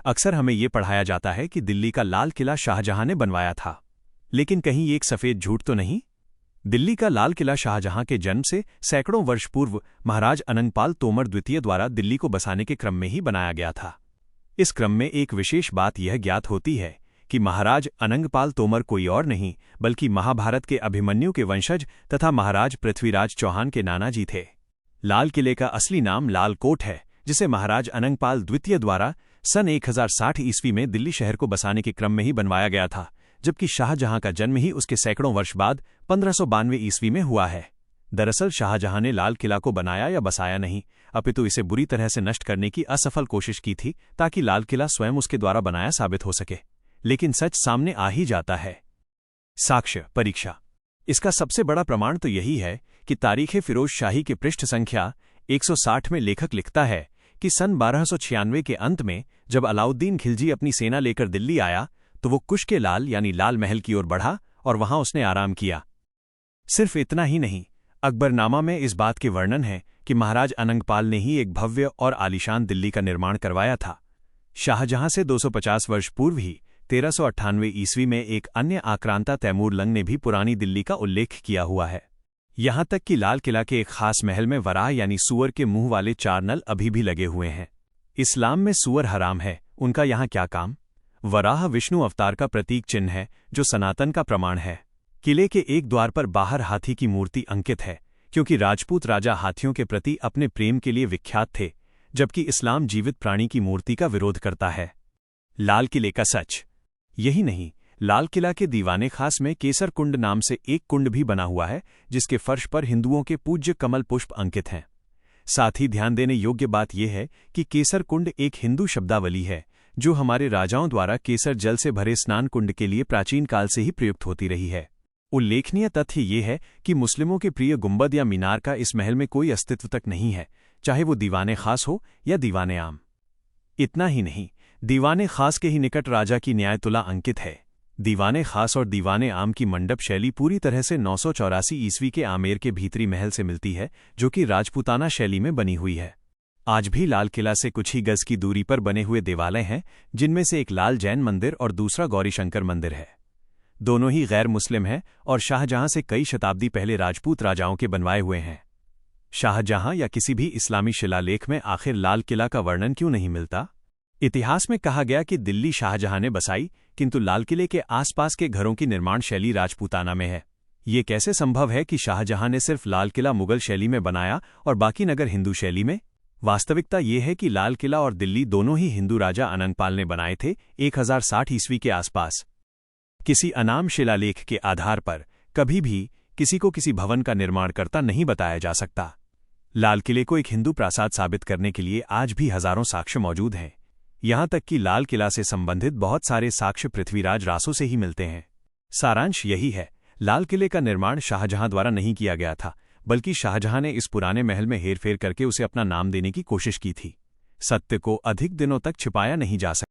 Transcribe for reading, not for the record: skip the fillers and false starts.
अक्सर हमें ये पढ़ाया जाता है कि दिल्ली का लाल किला शाहजहां ने बनवाया था, लेकिन कहीं ये एक सफेद झूठ तो नहीं? दिल्ली का लाल किला शाहजहां के जन्म से सैकड़ों वर्ष पूर्व महाराज अनंगपाल तोमर द्वितीय द्वारा दिल्ली को बसाने के क्रम में ही बनाया गया था। इस क्रम में एक विशेष बात यह ज्ञात होती है कि महाराज अनंगपाल तोमर कोई और नहीं बल्कि महाभारत के अभिमन्यु के वंशज तथा महाराज पृथ्वीराज चौहान के नाना जी थे। लाल किले का असली नाम लाल कोट है, जिसे महाराज अनंगपाल द्वितीय द्वारा सन 1060 ईस्वी में दिल्ली शहर को बसाने के क्रम में ही बनवाया गया था, जबकि शाहजहां का जन्म ही उसके सैकड़ों वर्ष बाद 1592 ईस्वी में हुआ है। दरअसल शाहजहां ने लाल किला को बनाया या बसाया नहीं, अपितु इसे बुरी तरह से नष्ट करने की असफल कोशिश की थी ताकि लाल किला स्वयं उसके द्वारा बनाया साबित हो सके। लेकिन सच सामने आ ही जाता है। साक्ष्य परीक्षा। इसका सबसे बड़ा प्रमाण तो यही है कि तारीख़ फिरोज शाही के पृष्ठ संख्या 160 में लेखक लिखता है कि सन 1296 के अंत में जब अलाउद्दीन खिलजी अपनी सेना लेकर दिल्ली आया तो वो कुश के लाल यानी लाल महल की ओर बढ़ा और वहां उसने आराम किया। सिर्फ इतना ही नहीं, अकबरनामा में इस बात के वर्णन है कि महाराज अनंगपाल ने ही एक भव्य और आलीशान दिल्ली का निर्माण करवाया था। शाहजहां से 250 वर्ष पूर्व ही 1398 ईस्वी में एक अन्य आक्रांता तैमूर लंग ने भी पुरानी दिल्ली का उल्लेख किया हुआ है। यहां तक कि लाल किला के एक खास महल में वराह यानी सूअर के मुंह वाले 4 नल अभी भी लगे हुए हैं। इस्लाम में सूअर हराम है, उनका यहाँ क्या काम? वराह विष्णु अवतार का प्रतीक चिन्ह है जो सनातन का प्रमाण है। किले के एक द्वार पर बाहर हाथी की मूर्ति अंकित है, क्योंकि राजपूत राजा हाथियों के प्रति अपने प्रेम के लिए विख्यात थे, जबकि इस्लाम जीवित प्राणी की मूर्ति का विरोध करता है। लाल किले का सच। यही नहीं, लाल किला के दीवाने खास में केसर कुंड नाम से एक कुंड भी बना हुआ है, जिसके फर्श पर हिंदुओं के पूज्य कमल पुष्प अंकित हैं। साथ ही ध्यान देने योग्य बात यह है कि केसर कुंड एक हिंदू शब्दावली है जो हमारे राजाओं द्वारा केसर जल से भरे स्नान कुंड के लिए प्राचीन काल से ही प्रयुक्त होती रही है। उल्लेखनीय तथ्य ये है कि मुस्लिमों के प्रिय गुंबद या मीनार का इस महल में कोई अस्तित्व तक नहीं है, चाहे वो दीवाने खास हो या दीवाने आम। इतना ही नहीं, दीवाने खास के ही निकट राजा की न्यायतुला अंकित है। दीवाने खास और दीवाने आम की मंडप शैली पूरी तरह से 984 ईस्वी के आमेर के भीतरी महल से मिलती है, जो कि राजपूताना शैली में बनी हुई है। आज भी लाल किला से कुछ ही गज की दूरी पर बने हुए देवालय हैं, जिनमें से एक लाल जैन मंदिर और दूसरा गौरीशंकर मंदिर है। दोनों ही गैर मुस्लिम हैं और शाहजहां से कई शताब्दी पहले राजपूत राजाओं के बनवाए हुए हैं। शाहजहां या किसी भी इस्लामी शिलालेख में आखिर लाल किला का वर्णन क्यों नहीं मिलता? इतिहास में कहा गया कि दिल्ली शाहजहां ने बसाई, किंतु लाल किले के आसपास के घरों की निर्माण शैली राजपूताना में है। ये कैसे संभव है कि शाहजहां ने सिर्फ लाल किला मुगल शैली में बनाया और बाकी नगर हिंदू शैली में? वास्तविकता ये है कि लाल किला और दिल्ली दोनों ही हिंदू राजा अनंगपाल ने बनाए थे 1060 ईस्वी के आसपास। किसी अनाम शिलालेख के आधार पर कभी भी किसी को किसी भवन का निर्माण करता नहीं बताया जा सकता। लाल किले को एक हिंदू प्रासाद साबित करने के लिए आज भी हजारों साक्ष्य मौजूद हैं। यहां तक कि लाल किला से संबंधित बहुत सारे साक्ष्य पृथ्वीराज रासो से ही मिलते हैं। सारांश यही है, लाल किले का निर्माण शाहजहां द्वारा नहीं किया गया था, बल्कि शाहजहां ने इस पुराने महल में हेरफेर करके उसे अपना नाम देने की कोशिश की थी। सत्य को अधिक दिनों तक छिपाया नहीं जा सकता।